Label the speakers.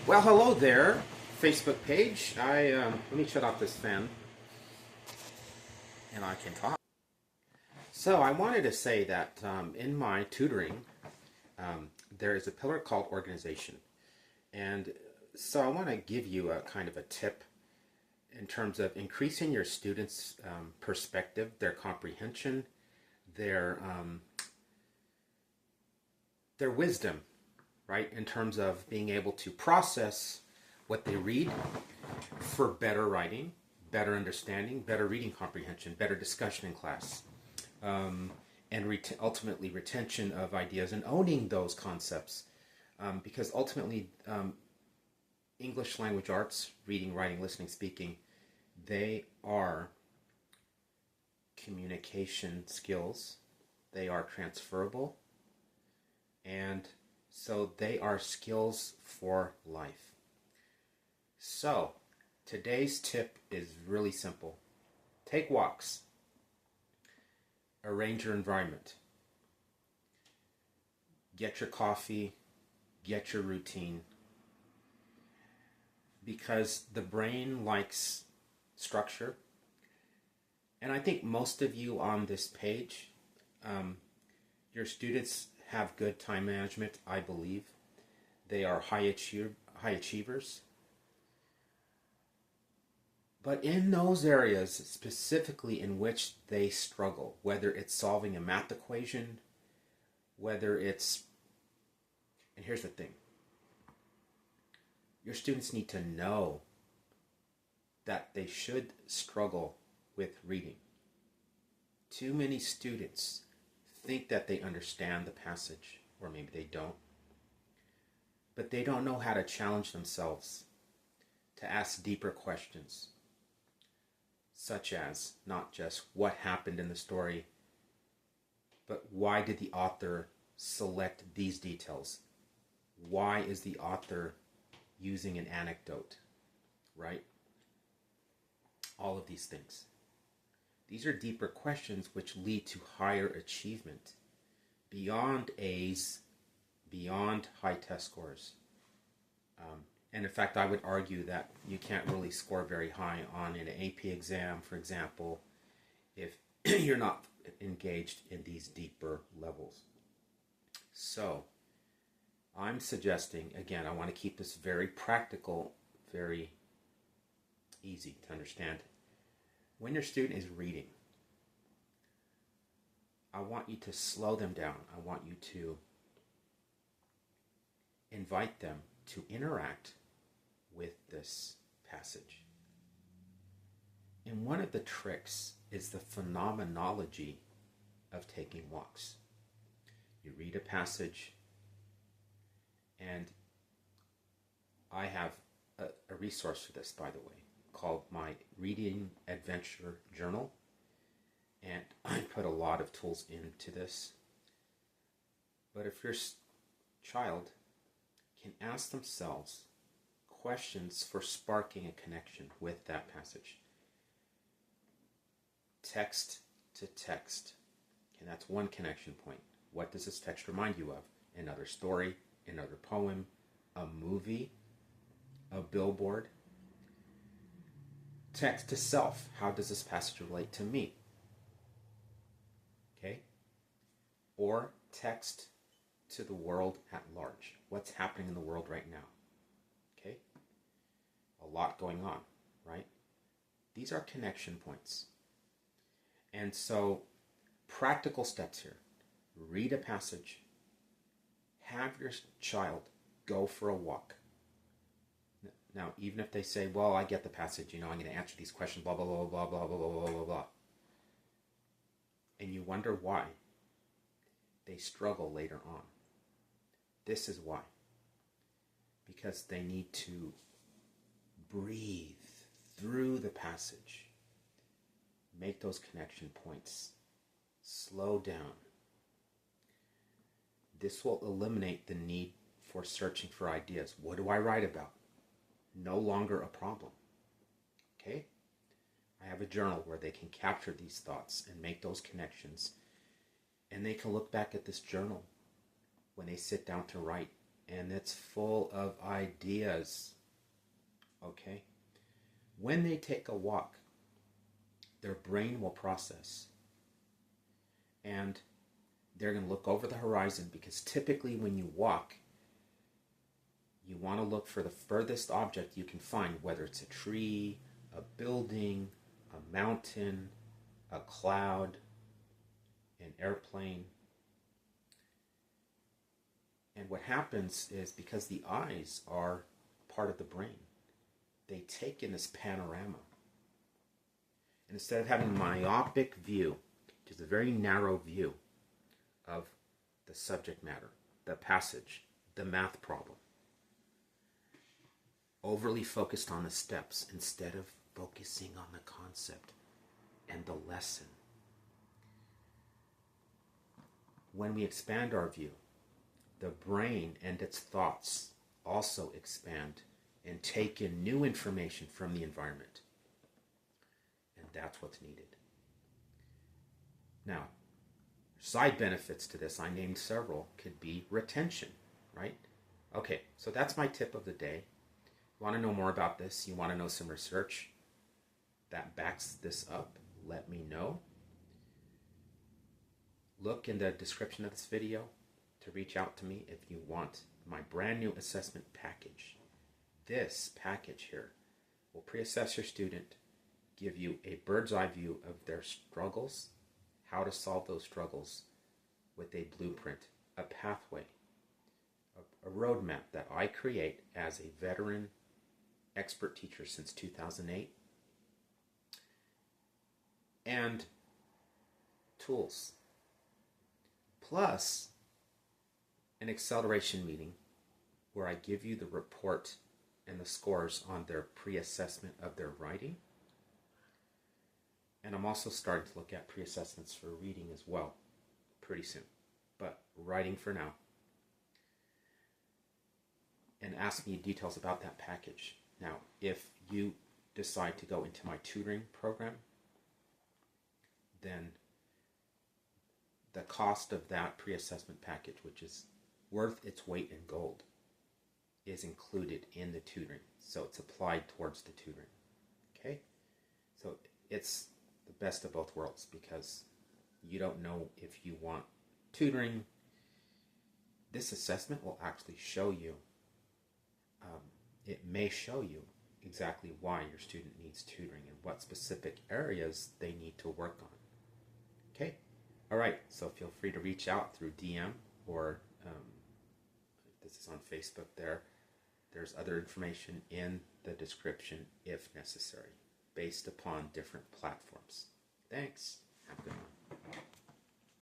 Speaker 1: Well, hello there, Facebook page. Let me shut off this fan, and I can talk. So I wanted to say that in my tutoring, there is a pillar called organization, and so I want to give you a kind of a tip in terms of increasing your students' perspective, their comprehension, their wisdom, right, in terms of being able to process what they read for better writing, better understanding, better reading comprehension, better discussion in class, and ultimately retention of ideas and owning those concepts. Because ultimately, English language arts, reading, writing, listening, speaking, they are communication skills. They are transferable. And so they are skills for life. So today's tip is really simple. Take walks. Arrange your environment. Get your coffee. Get your routine. Because the brain likes structure. And I think most of you on this page, your students have good time management, I believe. They are high achievers. But in those areas, specifically in which they struggle, whether it's solving a math equation, whether it's... And here's the thing. Your students need to know that they should struggle with reading. Too many students think that they understand the passage, or maybe they don't, but they don't know how to challenge themselves to ask deeper questions, such as not just what happened in the story, but why did the author select these details? Why is the author using an anecdote, right? All of these things. These are deeper questions which lead to higher achievement, beyond A's, beyond high test scores. And in fact, I would argue that you can't really score very high on an AP exam, for example, if you're not engaged in these deeper levels. So, I'm suggesting, again, I want to keep this very practical, very easy to understand. When your student is reading, I want you to slow them down. I want you to invite them to interact with this passage. And one of the tricks is the phenomenology of taking walks. You read a passage, and I have a resource for this, by the way, called my Reading Adventure Journal, and I put a lot of tools into this. But if your child can ask themselves questions for sparking a connection with that passage, text to text, and that's one connection point. What does this text remind you of? Another story, another poem, a movie, a billboard. Text to self. How does this passage relate to me? Okay? Or text to the world at large. What's happening in the world right now? Okay? A lot going on, right? These are connection points. And so, practical steps here. Read a passage. Have your child go for a walk. Now, even if they say, well, I get the passage, I'm going to answer these questions, blah, blah, blah, blah, blah, blah, blah, blah, blah. And you wonder why they struggle later on. This is why. Because they need to breathe through the passage. Make those connection points. Slow down. This will eliminate the need for searching for ideas. What do I write about? No longer a problem. Okay? I have a journal where they can capture these thoughts and make those connections. And they can look back at this journal when they sit down to write and it's full of ideas. Okay? When they take a walk, their brain will process, and they're going to look over the horizon, because typically when you walk, you want to look for the furthest object you can find, whether it's a tree, a building, a mountain, a cloud, an airplane. And what happens is, because the eyes are part of the brain, they take in this panorama. And instead of having a myopic view, which is a very narrow view of the subject matter, the passage, the math problem, overly focused on the steps instead of focusing on the concept and the lesson. When we expand our view, the brain and its thoughts also expand and take in new information from the environment. And that's what's needed. Now, side benefits to this, I named several, could be retention, right? Okay, so that's my tip of the day. You want to know more about this? You want to know some research that backs this up? Let me know. Look in the description of this video to reach out to me if you want my brand new assessment package. This package here will pre-assess your student, give you a bird's eye view of their struggles, how to solve those struggles with a blueprint, a pathway, a roadmap that I create as a veteran expert teacher since 2008, and tools, plus an acceleration meeting where I give you the report and the scores on their pre-assessment of their writing. And I'm also starting to look at pre-assessments for reading as well pretty soon, but writing for now. And ask me details about that package. Now, if you decide to go into my tutoring program, then the cost of that pre-assessment package, which is worth its weight in gold, is included in the tutoring. So it's applied towards the tutoring. Okay? So it's the best of both worlds, because you don't know if you want tutoring. This assessment will actually show you, it may show you exactly why your student needs tutoring and what specific areas they need to work on. Okay? All right, so feel free to reach out through DM, or if this is on Facebook there. There's other information in the description if necessary, based upon different platforms. Thanks.